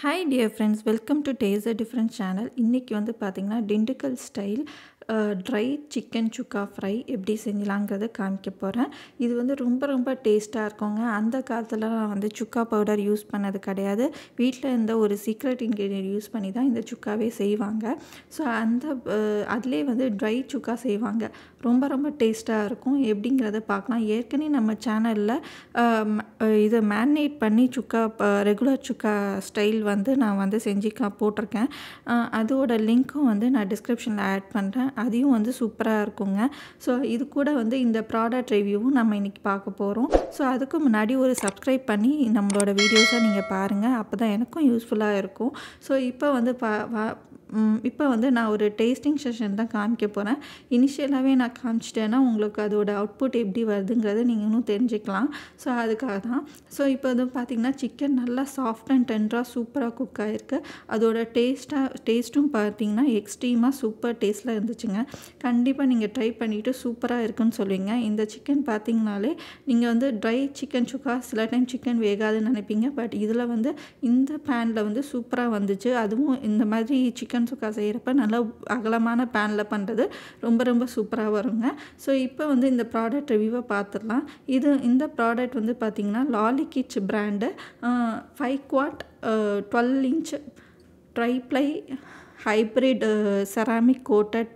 Hi dear friends, welcome to Taste a Different channel. இன்னைக்கு வந்து பார்த்தீங்கன்னா டிண்டுக்கல் ஸ்டைல் ட்ரை சிக்கன் சுக்கா fry எப்படி செஞ்சலாங்கிறத காமிக்க போகிறேன். இது வந்து ரொம்ப டேஸ்ட்டாக இருக்குங்க. அந்த காலத்தில் நான் வந்து சுக்கா பவுடர் யூஸ் பண்ணது கிடையாது. வீட்டில் இருந்த ஒரு சீக்ரெட் இன்க்ரீடியன்ட் யூஸ் பண்ணி தான் இந்த சுக்காவே செய்வாங்க. ஸோ அதிலே வந்து ட்ரை சுக்கா செய்வாங்க. ரொம்ப டேஸ்ட்டாக இருக்கும். எப்படிங்கிறத பார்க்கலாம். ஏற்கனவே நம்ம சேனலில் இதை மேரினேட் பண்ணி சுக்கா ரெகுலர் சுக்கா ஸ்டைல் வந்து நான் வந்து செஞ்சு போட்டிருக்கேன். அதோட லிங்க்கும் வந்து நான் டிஸ்கிரிப்ஷனில் ஆட் பண்ணுறேன். அதையும் வந்து சூப்பராக இருக்குங்க. ஸோ இது கூட வந்து இந்த ப்ராடக்ட் ரிவ்யூவும் நம்ம இன்றைக்கி பார்க்க போகிறோம். ஸோ அதுக்கு முன்னாடி ஒரு சப்ஸ்கிரைப் பண்ணி நம்மளோட வீடியோஸை நீங்கள் பாருங்கள். அப்போ தான் எனக்கும் யூஸ்ஃபுல்லாக இருக்கும். ஸோ இப்போ வந்து நான் ஒரு டேஸ்டிங் செஷன் தான் காமிக்க போகிறேன். இனிஷியலாகவே நான் காமிச்சிட்டேன்னா உங்களுக்கு அதோட அவுட்புட் எப்படி வருதுங்கிறத நீங்கள் இன்னும் தெரிஞ்சுக்கலாம். ஸோ அதுக்காக தான். ஸோ இப்போ வந்து பார்த்திங்கன்னா சிக்கன் நல்லா சாஃப்ட் அண்ட் டெண்டராக சூப்பராக குக் ஆகிருக்கு. அதோட டேஸ்ட்டும் பார்த்திங்கன்னா எக்ஸ்ட்ரீமாக சூப்பர் டேஸ்ட்டில் இருந்துச்சுங்க. கண்டிப்பாக நீங்கள் ட்ரை பண்ணிவிட்டு சூப்பராக இருக்குன்னு சொல்லுவீங்க. இந்த சிக்கன் பார்த்திங்கனாலே நீங்கள் வந்து ட்ரை சிக்கன் சுக்கா சில டைம் சிக்கன் வேகாதுன்னு நினைப்பீங்க. பட் இதில் வந்து இந்த பேனில் வந்து சூப்பராக வந்துச்சு. அதுவும் இந்த மாதிரி சிக்கன் சுக்கா செய்கிறப்ப நல்லா அகலமான பேனில் பண்ணுறது ரொம்ப சூப்பராக வருங்க. ஸோ இப்போ வந்து இந்த ப்ராடக்ட் ரிவ்யூவை பார்த்துடலாம். இந்த ப்ராடக்ட் வந்து பார்த்திங்கன்னா Lolly Kids brand 5 quart 12 inch triply hybrid ceramic coated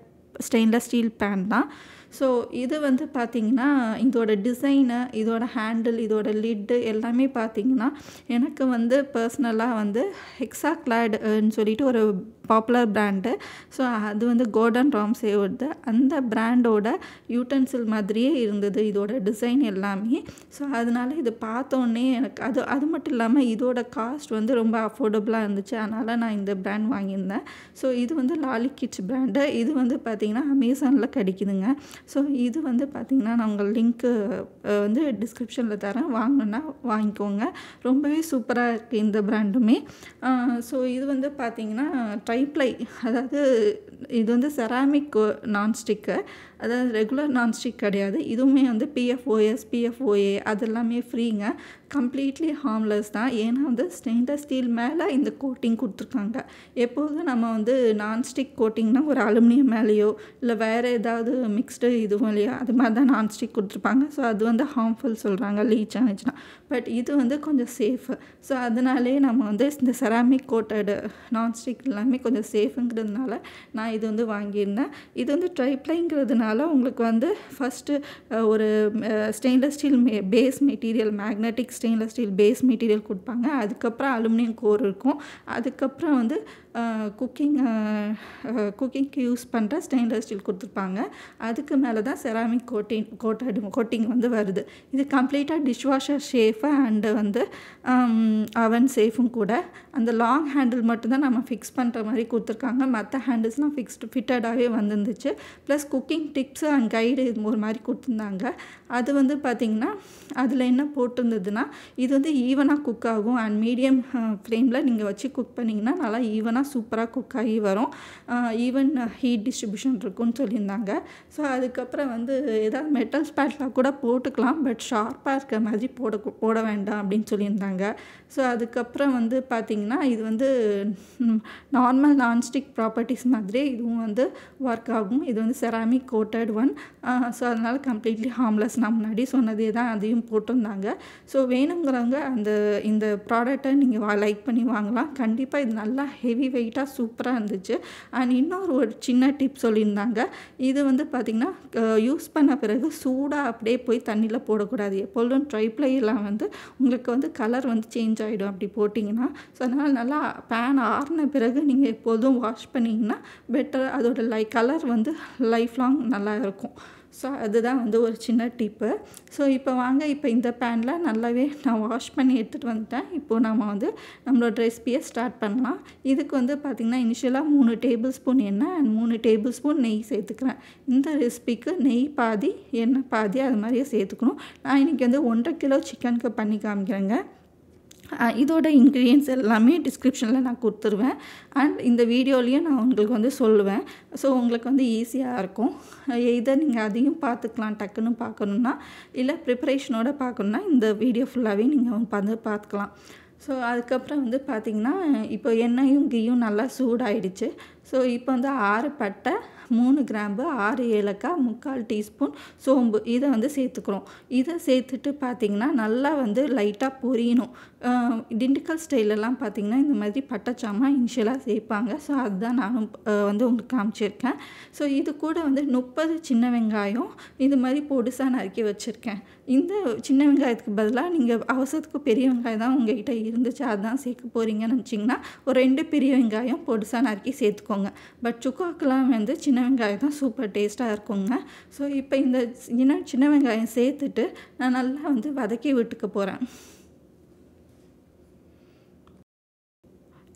stainless steel pan தான். ஸோ இது வந்து பார்த்திங்கன்னா இதோட டிசைனு, இதோட ஹேண்டில், இதோட லிட்டு எல்லாமே பார்த்திங்கன்னா எனக்கு வந்து பர்சனலாக வந்து ஹெக்ஸாக்ளாட்னு சொல்லிட்டு ஒரு பாப்புலர் பிராண்டு. ஸோ அது வந்து கோர்டன் ராம்சேவோட அந்த பிராண்டோட யூட்டன்சில் மாதிரியே இருந்தது இதோட டிசைன் எல்லாமே. ஸோ அதனால் இது பார்த்தோன்னே எனக்கு அது மட்டும் இல்லாமல் இதோட காஸ்ட் வந்து ரொம்ப அஃபோர்டபுளாக இருந்துச்சு. அதனால் நான் இந்த பிராண்ட் வாங்கியிருந்தேன். ஸோ இது வந்து லாலி கிட்ஸ் பிராண்டு. இது வந்து பார்த்திங்கன்னா அமேசானில் கிடைக்குதுங்க. ஸோ இது வந்து பார்த்திங்கன்னா நான் உங்கள் லிங்க்கு வந்து டிஸ்கிரிப்ஷனில் தரேன். வாங்கினா வாங்கிக்கோங்க. ரொம்பவே சூப்பராக இருக்குது இந்த பிராண்டுமே. ஸோ இது வந்து பார்த்திங்கன்னா ட்ரைப்ளை, அதாவது இது வந்து செராமிக் நான்ஸ்டிக்கு, அதாவது ரெகுலர் நான்ஸ்டிக் கிடையாது. இதுவுமே வந்து PFOS PFOA அதெல்லாமே ஃப்ரீங்க. கம்ப்ளீட்லி ஹார்ம்லெஸ் தான். ஏன்னா வந்து ஸ்டெயின்லெஸ் ஸ்டீல் மேலே இந்த கோட்டிங் கொடுத்துருக்காங்க. எப்போதும் நம்ம வந்து நான்ஸ்டிக் கோட்டிங்னால் ஒரு அலுமினியம் மேலேயோ இல்லை வேறு ஏதாவது மிக்ஸ்டு இதுவும் இல்லையா அது மாதிரி தான் நான்ஸ்டிக் கொடுத்துருப்பாங்க. ஸோ அது வந்து ஹார்ம்ஃபுல் சொல்கிறாங்க லீச் ஆனிச்சுன்னா. பட் இது வந்து கொஞ்சம் சேஃபு. ஸோ அதனாலே நம்ம வந்து இந்த செராமிக் கோட்டடு நான்ஸ்டிக் எல்லாமே கொஞ்சம் சேஃபுங்கிறதுனால நான் இது வந்து வாங்கியிருந்தேன். இது வந்து ட்ரைப்ளைங்கிறதுனால உங்களுக்கு வந்து ஃபஸ்ட்டு ஒரு stainless steel base material, magnetic stainless steel base material கொடுப்பாங்க. அதுக்கப்புறம் அலுமினியம் கோர் இருக்கும். அதுக்கப்புறம் வந்து குக்கிங்க்கு யூஸ் பண்ணுற ஸ்டெயின்லெஸ் ஸ்டீல் கொடுத்துருப்பாங்க. அதுக்கு மேலே தான் செராமிக் கோட்டிங் வந்து வருது. இது கம்ப்ளீட்டாக டிஷ்வாஷர் சேஃபு அண்டு வந்து அவன் சேஃபும் கூட. அந்த லாங் ஹேண்டில் மட்டும்தான் நம்ம ஃபிக்ஸ் பண்ணுற மாதிரி கொடுத்துருக்காங்க. மற்ற ஹேண்டில்ஸ்லாம் ஃபிட்டடாகவே வந்துருந்துச்சு. Plus cooking tips and guide இது ஒரு மாதிரி கொடுத்துருந்தாங்க. அது வந்து பார்த்திங்கன்னா அதில் என்ன போட்டிருந்ததுன்னா இது வந்து ஈவனாக குக் ஆகும் அண்ட் மீடியம் ஃப்ளேமில் நீங்கள் வச்சு குக் பண்ணிங்கன்னா நல்லா ஈவனாக சூப்பராக குக் ஆகி வரும். ஈவன் ஹீட் டிஸ்ட்ரிபியூஷன் இருக்குன்னு சொல்லியிருந்தாங்க. ஸோ அதுக்கப்புறம் வந்து ஏதாவது மெட்டல் ஸ்பேட்லாம் கூட போட்டுக்கலாம். பட் ஷார்ப்பாக இருக்க மாதிரி போட வேண்டாம் அப்படின்னு சொல்லியிருந்தாங்க. ஸோ அதுக்கப்புறம் வந்து பார்த்திங்கன்னா இது வந்து நார்மல் நான்ஸ்டிக் ப்ராப்பர்ட்டிஸ் மாதிரியே இதுவும் வந்து ஒர்க் ஆகும். இது வந்து செராமிக் கோட்டட் ஒன். ஸோ அதனால் கம்ப்ளீட்லி ஹார்ம்லெஸ். நான் முன்னாடி சொன்னதே தான் அதையும் போட்டிருந்தாங்க. ஸோ வேணுங்கிறவங்க இந்த ப்ராடக்டை நீங்கள் லைக் பண்ணி வாங்கலாம். கண்டிப்பாக இது நல்லா ஹெவி வெயிட்டாக சூப்பராக இருந்துச்சு. அண்ட் இன்னொரு ஒரு சின்ன டிப் சொல்லியிருந்தாங்க. இது வந்து பார்த்திங்கன்னா யூஸ் பண்ண பிறகு சூடாக அப்படியே போய் தண்ணியில் போடக்கூடாது. எப்பொழுதும் ட்ரைப்ளைலாம் வந்து உங்களுக்கு வந்து கலர் வந்து சேஞ்ச் ஆகிடும் அப்படி போட்டிங்கன்னா. ஸோ அதனால் நல்லா பேன் ஆறின பிறகு நீங்கள் எப்போதும் வாஷ் பண்ணிங்கன்னா பெட்டர். அதோட கலர் வந்து லைஃப் லாங் நல்லா இருக்கும். ஸோ அதுதான் வந்து ஒரு சின்ன டிப்பு. ஸோ இப்போ இந்த பேனில் நல்லாவே நான் வாஷ் பண்ணி எடுத்துகிட்டு வந்துட்டேன். இப்போது நம்ம வந்து நம்மளோட ரெசிபியை ஸ்டார்ட் பண்ணலாம். இதுக்கு வந்து பார்த்திங்கன்னா இனிஷியலாக 3 டேபிள் ஸ்பூன் எண்ணெய் அண்ட் 3 டேபிள் ஸ்பூன் நெய் சேர்த்துக்கிறேன். இந்த ரெசிபிக்கு நெய் பாதி எண்ணெய் பாதி அது மாதிரியே சேர்த்துக்கணும். நான் இன்றைக்கி வந்து 1.5 கிலோ சிக்கனுக்கு பண்ணி காமிக்கிறேங்க. இதோட இன்க்ரீடியன்ஸ் எல்லாமே டிஸ்கிரிப்ஷனில் நான் கொடுத்துருவேன். அண்ட் இந்த வீடியோலையும் நான் உங்களுக்கு வந்து சொல்லுவேன். ஸோ உங்களுக்கு வந்து ஈஸியாக இருக்கும். எய்தர் நீங்கள் அதையும் பார்த்துக்கலாம் டக்குன்னு பார்க்கணுன்னா, இல்லை ப்ரிப்பரேஷனோட பார்க்கணுன்னா இந்த வீடியோ ஃபுல்லாகவே நீங்கள் வந்து பார்த்துக்கலாம். ஸோ அதுக்கப்புறம் வந்து பார்த்திங்கன்னா இப்போ எண்ணெயும் கீயும் நல்லா சூடாயிடுச்சு. ஸோ இப்போ வந்து 6 பட்டை, 3 கிராம்பு, 6 ஏலக்காய், 3/4 டீஸ்பூன் சோம்பு இதை வந்து சேர்த்துக்கிறோம். இதை சேர்த்துட்டு பார்த்திங்கன்னா நல்லா வந்து லைட்டாக பொரியணும். திண்டுக்கல் ஸ்டைலெல்லாம் பார்த்திங்கன்னா இந்த மாதிரி பட்டை சாமான் இனிஷியலாக சேர்ப்பாங்க. ஸோ அதுதான் நானும் வந்து உங்களுக்கு காமிச்சிருக்கேன். ஸோ இது கூட வந்து 30 சின்ன வெங்காயம் இது மாதிரி பொடிசா நறுக்கி வச்சுருக்கேன். இந்த சின்ன வெங்காயத்துக்கு பதிலாக நீங்கள் அவசரத்துக்கு பெரிய வெங்காயம் தான் உங்கள்கிட்ட இருந்துச்சு அதுதான் சேர்க்க போகிறீங்கன்னு நினச்சிங்கன்னா ஒரு 2 பெரிய வெங்காயம் பொடிசா நறுக்கி சேர்த்துக்கோங்க. பட் சுக்காக்கெலாம் வந்து சின்ன வெங்காயம் தான் சூப்பர் டேஸ்ட்டாக இருக்குங்க. ஸோ இப்போ இந்த சின்ன வெங்காயம் சேர்த்துட்டு நான் நல்லா வந்து வதக்கி விட்டுக்க போகிறேன்.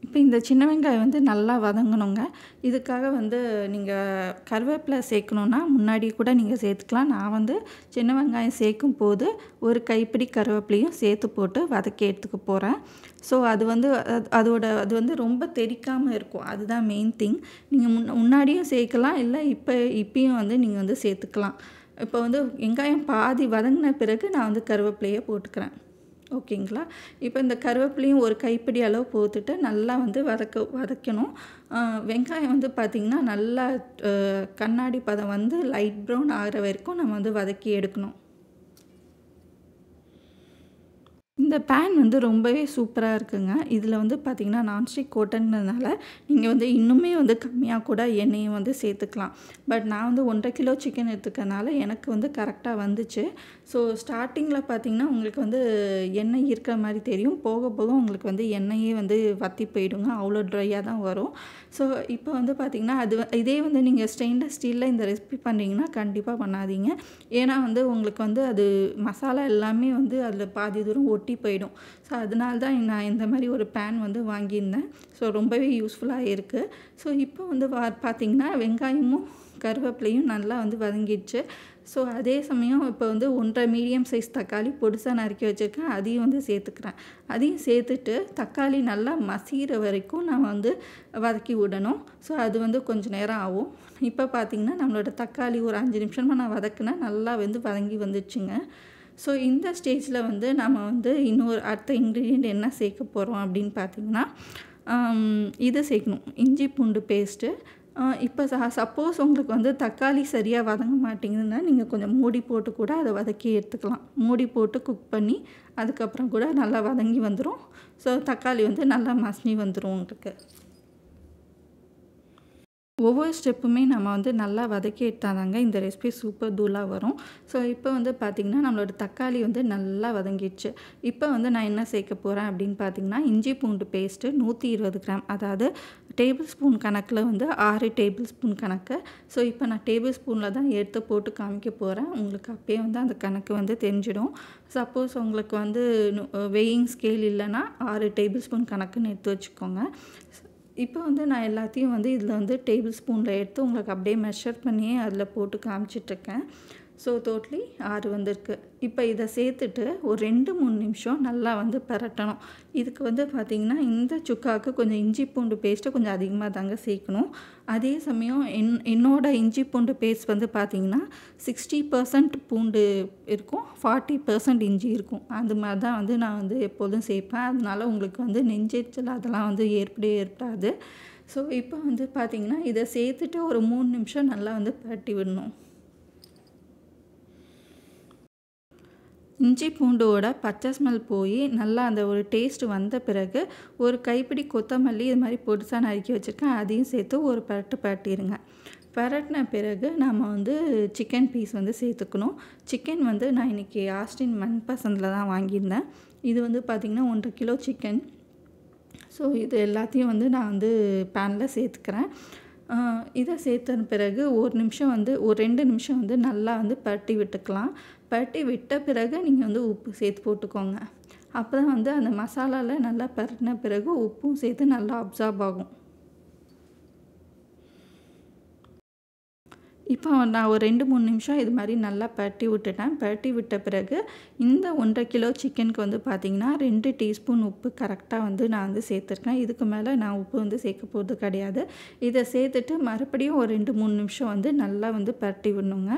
இப்போ இந்த சின்ன வெங்காயம் வந்து நல்லா வதங்கணுங்க. இதுக்காக வந்து நீங்கள் கருவேப்பிலை சேர்க்கணுன்னா முன்னாடி கூட நீங்கள் சேர்த்துக்கலாம். நான் வந்து சின்ன வெங்காயம் சேர்க்கும்போது ஒரு கைப்பிடி கருவேப்பிலையும் சேர்த்து போட்டு வதக்கி எடுத்துக்க போகிறேன். ஸோ அது வந்து அது வந்து ரொம்ப தெறிக்காமல் இருக்கும். அதுதான் மெயின் திங். நீங்கள் முன்னாடியும் சேர்க்கலாம், இல்லை இப்பயும் வந்து நீங்கள் வந்து சேர்த்துக்கலாம். இப்போ வந்து வெங்காயம் பாதி வதங்கின பிறகு நான் வந்து கருவேப்பிலையை போட்டுக்கிறேன். ஓகேங்களா? இப்போ இந்த கருவேப்பிலையும் ஒரு கைப்பிடி அளவு போட்டுட்டு நல்லா வந்து வதக்கணும். வெங்காயம் வந்து பார்த்திங்கன்னா நல்லா கண்ணாடி பதம் வந்து லைட் ப்ரௌன் ஆகிற வரைக்கும் நம்ம வந்து வதக்கி எடுக்கணும். இந்த பேன் வந்து ரொம்பவே சூப்பராக இருக்குங்க. இதில் வந்து பார்த்திங்கன்னா நான்ஸ்டிக் கோட்டன்றதுனால நீங்கள் வந்து இன்னுமே வந்து கம்மியாக கூட எண்ணெயை வந்து சேர்த்துக்கலாம். பட் நான் வந்து 1.5 கிலோ சிக்கன் எடுத்துக்கிறதுனால எனக்கு வந்து கரெக்டாக வந்துச்சு. ஸோ ஸ்டார்டிங்கில் பார்த்திங்கன்னா உங்களுக்கு வந்து எண்ணெய் இருக்கிற மாதிரி தெரியும். போக போக உங்களுக்கு வந்து எண்ணெயே வந்து வற்றி போயிடுங்க. அவ்வளோ ட்ரையாக தான் வரும். ஸோ இப்போ வந்து பார்த்திங்கன்னா இதே வந்து நீங்கள் ஸ்டெயின்லெஸ் ஸ்டீலில் இந்த ரெசிபி பண்ணுறீங்கன்னா கண்டிப்பாக பண்ணாதீங்க. ஏன்னா வந்து உங்களுக்கு வந்து அது மசாலா எல்லாமே வந்து அதில் பாதி தூரம் ஒட்டி போயிடும். ஸோ அதனால தான் நான் இந்த மாதிரி ஒரு பேன் வந்து வாங்கியிருந்தேன். ஸோ ரொம்பவே யூஸ்ஃபுல்லாக இருக்குது. ஸோ இப்போ வந்து பார்த்திங்கன்னா வெங்காயமும் கருவேப்பிலையும் நல்லா வந்து வதங்கிடுச்சு. ஸோ அதே சமயம் இப்போ வந்து 1.5 மீடியம் சைஸ் தக்காளி பொடிசா நறுக்கி வச்சுருக்கேன். அதையும் வந்து சேர்த்துக்கிறேன். அதையும் சேர்த்துட்டு தக்காளி நல்லா மசிகிற வரைக்கும் நான் வந்து வதக்கி விடணும். ஸோ அது வந்து கொஞ்சம் நேரம் ஆகும். இப்போ பார்த்திங்கன்னா நம்மளோட தக்காளி ஒரு 5 நிமிஷமாக நான் வதக்கினேன். நல்லா வந்து வதங்கி வந்துடுச்சுங்க. ஸோ இந்த ஸ்டேஜில் வந்து நம்ம வந்து இன்னொரு அடுத்த இன்க்ரீடியண்ட் என்ன சேர்க்க போகிறோம் அப்படின்னு பார்த்திங்கன்னா இது சேர்க்கணும். இஞ்சி பூண்டு பேஸ்ட்டு. இப்போ சப்போஸ் உங்களுக்கு வந்து தக்காளி சரியாக வதங்க மாட்டேங்குதுன்னா நீங்கள் கொஞ்சம் மூடி போட்டு கூட அதை வதக்கி எடுத்துக்கலாம். மூடி போட்டு குக் பண்ணி அதுக்கப்புறம் கூட நல்லா வதங்கி வந்துடும். ஸோ தக்காளி வந்து நல்லா மசிஞ்சு வந்துடும் உங்களுக்கு. ஒவ்வொரு ஸ்டெப்புமே நம்ம வந்து நல்லா வதக்கி எடுத்தாதாங்க இந்த ரெசிபி சூப்பர் தூளாக வரும். ஸோ இப்போ வந்து பார்த்திங்கன்னா நம்மளோட தக்காளி வந்து நல்லா வதங்கிடுச்சு. இப்போ வந்து நான் என்ன சேர்க்க போகிறேன் அப்படின்னு பார்த்திங்கன்னா இஞ்சி பூண்டு பேஸ்ட்டு 120 கிராம், அதாவது டேபிள் ஸ்பூன் கணக்கில் வந்து 6 டேபிள் ஸ்பூன் கணக்கு. ஸோ இப்போ நான் டேபிள் ஸ்பூனில் தான் எடுத்து போட்டு காமிக்க போகிறேன். உங்களுக்கு அப்பயே வந்து அந்த கணக்கு வந்து தெரிஞ்சிடும். சப்போஸ் உங்களுக்கு வந்து வெயிங் ஸ்கேல் இல்லைன்னா 6 டேபிள் ஸ்பூன் கணக்குன்னு எடுத்து வச்சுக்கோங்க. இப்போ வந்து நான் எல்லாத்தையும் வந்து இதில் வந்து டேபிள் ஸ்பூனில் எடுத்து உங்களுக்கு அப்படியே மெஷர் பண்ணியே அதில் போட்டு காமிச்சிட்ருக்கேன். ஸோ டோட்டலி 6 வந்திருக்கு. இப்போ இதை சேர்த்துட்டு ஒரு 2-3 நிமிஷம் நல்லா வந்து பரட்டணும். இதுக்கு வந்து பார்த்திங்கன்னா இந்த சுக்காவுக்கு கொஞ்சம் இஞ்சி பூண்டு பேஸ்ட்டு கொஞ்சம் அதிகமாக தாங்க சேர்க்கணும். அதே சமயம் என்னோட இஞ்சி பூண்டு பேஸ்ட் வந்து பார்த்திங்கன்னா 60% பூண்டு இருக்கும், 40% இஞ்சி இருக்கும். அது மாதிரி தான் வந்து நான் வந்து எப்போதும் சேர்ப்பேன். அதனால உங்களுக்கு வந்து நெஞ்செரிச்சல் அதெல்லாம் வந்து ஏற்படாது. ஸோ இப்போ வந்து பார்த்திங்கன்னா இதை சேர்த்துட்டு ஒரு 3 நிமிஷம் நல்லா வந்து பரட்டி விடணும். இஞ்சி பூண்டோட பச்சை ஸ்மெல் போய் நல்லா அந்த ஒரு டேஸ்ட் வந்த பிறகு ஒரு கைப்பிடி கொத்தமல்லி இது மாதிரி பொடிசா நறுக்கி வச்சுருக்கேன். அதையும் சேர்த்து ஒரு பரட்டிடுங்க. பரட்டின பிறகு நம்ம வந்து சிக்கன் பீஸ் வந்து சேர்த்துக்கணும். சிக்கன் வந்து நான் இன்றைக்கி ஆஸ்டின் மன்பசந்தில் தான் வாங்கியிருந்தேன். இது வந்து பார்த்திங்கன்னா 1.5 கிலோ சிக்கன். ஸோ இது எல்லாத்தையும் வந்து நான் வந்து பேனில் சேர்த்துக்கிறேன். இதை சேர்த்த பிறகு ஒரு 2 நிமிஷம் வந்து நல்லா வந்து பரட்டி விட்டுக்கலாம். பரட்டி விட்ட பிறகு நீங்கள் வந்து உப்பு சேர்த்து போட்டுக்கோங்க. அப்போ தான் வந்து அந்த மசாலாவில் நல்லா பரட்டின பிறகு உப்பும் சேர்த்து நல்லா அப்சார்ப் ஆகும். இப்போ நான் ஒரு 2-3 நிமிஷம் இது மாதிரி நல்லா பரட்டி விட்டுட்டேன். பரட்டி விட்ட பிறகு இந்த 1.5 கிலோ சிக்கனுக்கு வந்து பார்த்திங்கன்னா 2 டீஸ்பூன் உப்பு கரெக்டாக வந்து நான் வந்து சேர்த்துருக்கேன். இதுக்கு மேலே நான் உப்பு வந்து சேர்க்க போகிறது கிடையாது. இதை சேர்த்துட்டு மறுபடியும் ஒரு 2-3 நிமிஷம் வந்து நல்லா வந்து பரட்டி விடணுங்க.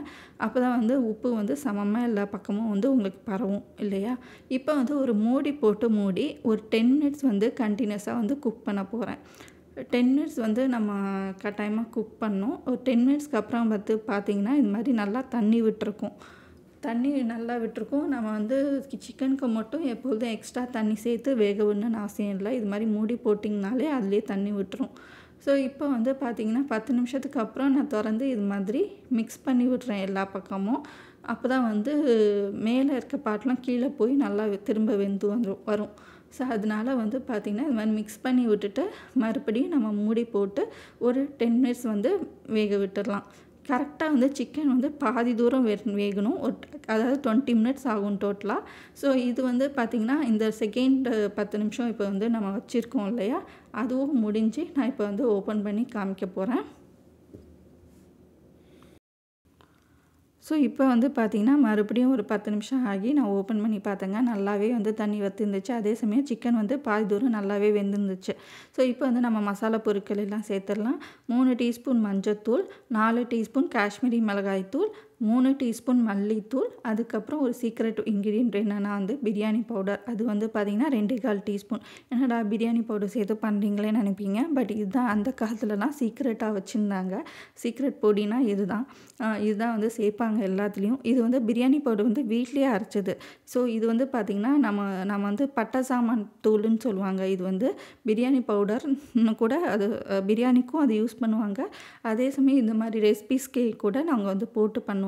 அப்போ தான் வந்து உப்பு வந்து சமமாக எல்லா பக்கமும் வந்து உங்களுக்கு பரவும் இல்லையா? இப்போ வந்து ஒரு மூடி போட்டு மூடி ஒரு 10 மினிட்ஸ் வந்து கண்டினியூஸாக வந்து குக் பண்ண போகிறேன். 10 மினிட்ஸ் வந்து நம்ம கட்டாயமாக குக் பண்ணணும். ஒரு 10 மினிட்ஸ்க்கு அப்புறம் வந்து பார்த்திங்கன்னா இது மாதிரி நல்லா தண்ணி விட்டுருக்கும். தண்ணி நல்லா விட்டுருக்கும். நம்ம வந்து சிக்கனுக்கு மட்டும் எப்பொழுதும் எக்ஸ்ட்ரா தண்ணி சேர்த்து வேக விடணும்னு அவசியம் இல்லை. இது மாதிரி மூடி போட்டிங்கனாலே அதுலேயே தண்ணி விட்டுரும். ஸோ இப்போ வந்து பார்த்திங்கன்னா 10 நிமிஷத்துக்கு அப்புறம் நான் திறந்து இது மாதிரி மிக்ஸ் பண்ணி விட்றேன் எல்லா பக்கமும். அப்போ தான் வந்து மேலே இருக்க பாட்டெலாம் கீழே போய் நல்லா திரும்ப வெந்து வரும். ஸோ அதனால வந்து பார்த்திங்கன்னா இது மாதிரி மிக்ஸ் பண்ணி விட்டுட்டு மறுபடியும் நம்ம மூடி போட்டு ஒரு 10 மினிட்ஸ் வந்து வேக விட்டுடலாம். கரெக்டாக வந்து சிக்கன் வந்து பாதி தூரம் வேகணும். அதாவது 20 மினிட்ஸ் ஆகும் டோட்டலாக. ஸோ இது வந்து பார்த்திங்கன்னா இந்த செகண்ட் 10 நிமிஷம் இப்போ வந்து நம்ம வச்சுருக்கோம் இல்லையா, அதுவும் முடிஞ்சு நான் இப்போ வந்து ஓப்பன் பண்ணி காமிக்க போகிறேன். ஸோ இப்போ வந்து பார்த்திங்கன்னா மறுபடியும் ஒரு 10 நிமிஷம் ஆகி நான் ஓப்பன் பண்ணி பார்த்தேங்க. நல்லாவே வந்து தண்ணி வற்றிருந்துச்சு. அதே சமயம் சிக்கன் வந்து பாதி தூரம் நல்லாவே வெந்திருந்துச்சு. ஸோ இப்போ வந்து நம்ம மசாலா பொருட்கள் எல்லாம் சேர்த்துடலாம். 3 டீஸ்பூன் மஞ்சத்தூள், 4 டீஸ்பூன் காஷ்மீரி மிளகாய்த்தூள், 3 டீஸ்பூன் மல்லித்தூள், அதுக்கப்புறம் ஒரு சீக்ரெட் இன்க்ரீடியன்ட் என்னென்னா வந்து பிரியாணி பவுடர். அது வந்து பார்த்திங்கன்னா 2.25 டீஸ்பூன். என்னடா பிரியாணி பவுடர் சேர்த்து பண்ணுறீங்களேன்னு நினைப்பீங்க. பட் இதுதான் அந்த காலத்துலலாம் சீக்ரெட்டாக வச்சுருந்தாங்க. சீக்ரெட் பொடினா இதுதான். இதுதான் வந்து சேர்ப்பாங்க எல்லாத்துலேயும். இது வந்து பிரியாணி பவுடர் வந்து வீட்லேயே அரைச்சது. ஸோ இது வந்து பார்த்திங்கன்னா நம்ம வந்து பட்டை சாமான் தூள்னு சொல்லுவாங்க. இது வந்து பிரியாணி பவுடர்னு கூட அது பிரியாணிக்கும் அது யூஸ் பண்ணுவாங்க. அதே சமயம் இந்த மாதிரி ரெசிபிஸ்க்கே கூட நாங்கள் வந்து போட்டு பண்ணுவாங்க.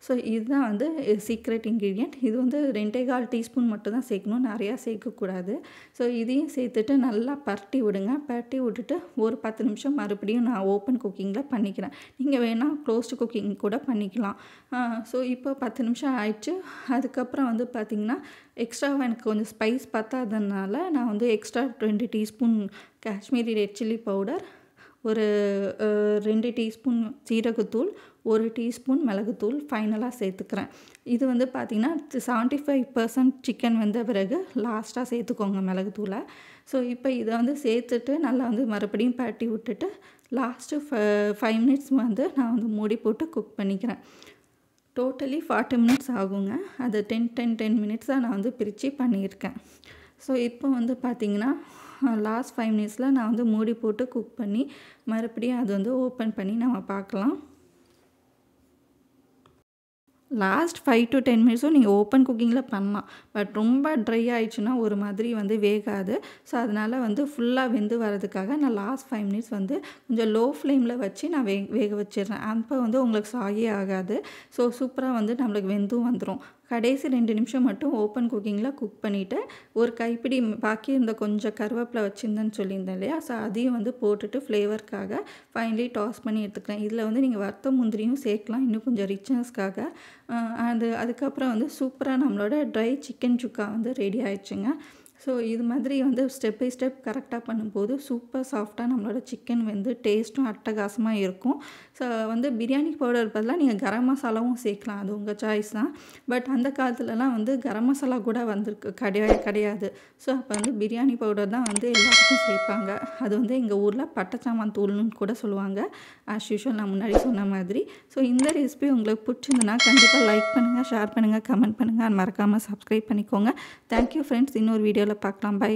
ஸோ இதுதான் வந்து சீக்ரெட் இன்க்ரீடியன்ட். இது வந்து 2.25 டீஸ்பூன் மட்டும் தான் சேர்க்கணும், நிறையா சேர்க்கக்கூடாது. ஸோ இதையும் சேர்த்துட்டு நல்லா பரட்டி விடுங்க. பரட்டி விட்டுட்டு ஒரு 10 நிமிஷம் மறுபடியும் நான் ஓப்பன் குக்கிங்கில் பண்ணிக்கிறேன். நீங்கள் வேணால் க்ளோஸ்டு குக்கிங் கூட பண்ணிக்கலாம். ஸோ இப்போ 10 நிமிஷம் ஆயிடுச்சு. அதுக்கப்புறம் வந்து பார்த்திங்கன்னா எக்ஸ்ட்ராவாக எனக்கு கொஞ்சம் ஸ்பைஸ் பத்தாததுனால நான் வந்து extra 2 teaspoon Kashmiri red chilli powder, ஒரு 2 டீஸ்பூன் சீரகத்தூள், 1 டீஸ்பூன் மிளகுத்தூள் ஃபைனலாக சேர்த்துக்கிறேன். இது வந்து பார்த்திங்கன்னா 75% சிக்கன் வெந்த பிறகு லாஸ்ட்டாக சேர்த்துக்கோங்க மிளகுத்தூளை. ஸோ இப்போ இதை வந்து சேர்த்துட்டு நல்லா வந்து மறுபடியும் பரட்டி விட்டுட்டு லாஸ்ட்டு 5 மினிட்ஸ் வந்து நான் வந்து மூடி போட்டு குக் பண்ணிக்கிறேன். டோட்டலி 40 மினிட்ஸ் ஆகுங்க. அது 10 மினிட்ஸாக நான் வந்து பிரித்து பண்ணியிருக்கேன். ஸோ இப்போ வந்து பார்த்திங்கன்னா லாஸ்ட் 5 மினிட்ஸில் நான் வந்து மூடி போட்டு குக் பண்ணி மறுபடியும் அது வந்து ஓப்பன் பண்ணி நம்ம பார்க்கலாம். லாஸ்ட் 5 to 10 மினிட்ஸும் நீங்கள் ஓப்பன் குக்கிங்கில் பண்ணலாம். பட் ரொம்ப ட்ரை ஆகிடுச்சுன்னா ஒரு மாதிரி வந்து வேகாது. ஸோ அதனால் வந்து ஃபுல்லாக வெந்து வரதுக்காக நான் லாஸ்ட் 5 மினிட்ஸ் வந்து கொஞ்சம் லோ ஃப்ளேமில் வச்சு நான் வேக வச்சிடுறேன். அப்போ வந்து உங்களுக்கு சாயே ஆகாது. ஸோ சூப்பராக வந்து நம்மளுக்கு வெந்தும் வந்துடும். கடைசி 2 நிமிஷம் மட்டும் ஓப்பன் குக்கிங்கில் குக் பண்ணிவிட்டு ஒரு கைப்பிடி பாக்கி இருந்த கொஞ்சம் கருவேப்பிலை வச்சுருந்தேன்னு சொல்லியிருந்தேன் இல்லையா, ஸோ அதையும் வந்து போட்டுட்டு ஃப்ளேவருக்காக ஃபைனலி டாஸ் பண்ணி எடுத்துக்கிறேன். இதில் வந்து நீங்கள் வறுத்த முந்திரியும் சேர்க்கலாம் இன்னும் கொஞ்சம் ரிச்னஸ்க்காக. அதுக்கப்புறம் வந்து சூப்பராக நம்மளோட ட்ரை சிக்கன் சுக்கா வந்து ரெடி ஆயிடுச்சுங்க. ஸோ இது மாதிரி வந்து ஸ்டெப் பை ஸ்டெப் கரெக்டாக பண்ணும்போது சூப்பர் சாஃப்டாக நம்மளோட சிக்கன் வந்து டேஸ்ட்டும் அட்டகாசமாக இருக்கும். ஸோ வந்து பிரியாணி பவுடர் பதிலாக நீங்கள் கரம் மசாலாவும் சேர்க்கலாம், அது உங்கள் சாய்ஸ் தான். பட் அந்த காலத்துலலாம் வந்து கரம் மசாலா கூட வந்திருக்கு கிடையாது. ஸோ அப்போ வந்து பிரியாணி பவுடர் தான் வந்து எல்லாத்துக்கும் சேர்ப்பாங்க. அது வந்து எங்கள் ஊரில் பட்டை சாமான் தூள்னு கூட சொல்லுவாங்க. ஆஸ் யூஷுவல் நான் முன்னாடி சொன்ன மாதிரி. ஸோ இந்த ரெசிபி உங்களுக்கு பிடிச்சிருந்துன்னா கண்டிப்பாக லைக் பண்ணுங்கள், ஷேர் பண்ணுங்கள், கமெண்ட் பண்ணுங்கள், மறக்காமல் சப்ஸ்கிரைப் பண்ணிக்கோங்க. Thank you friends. இன்னொரு வீடியோவில் பார்க்கலாம். பை.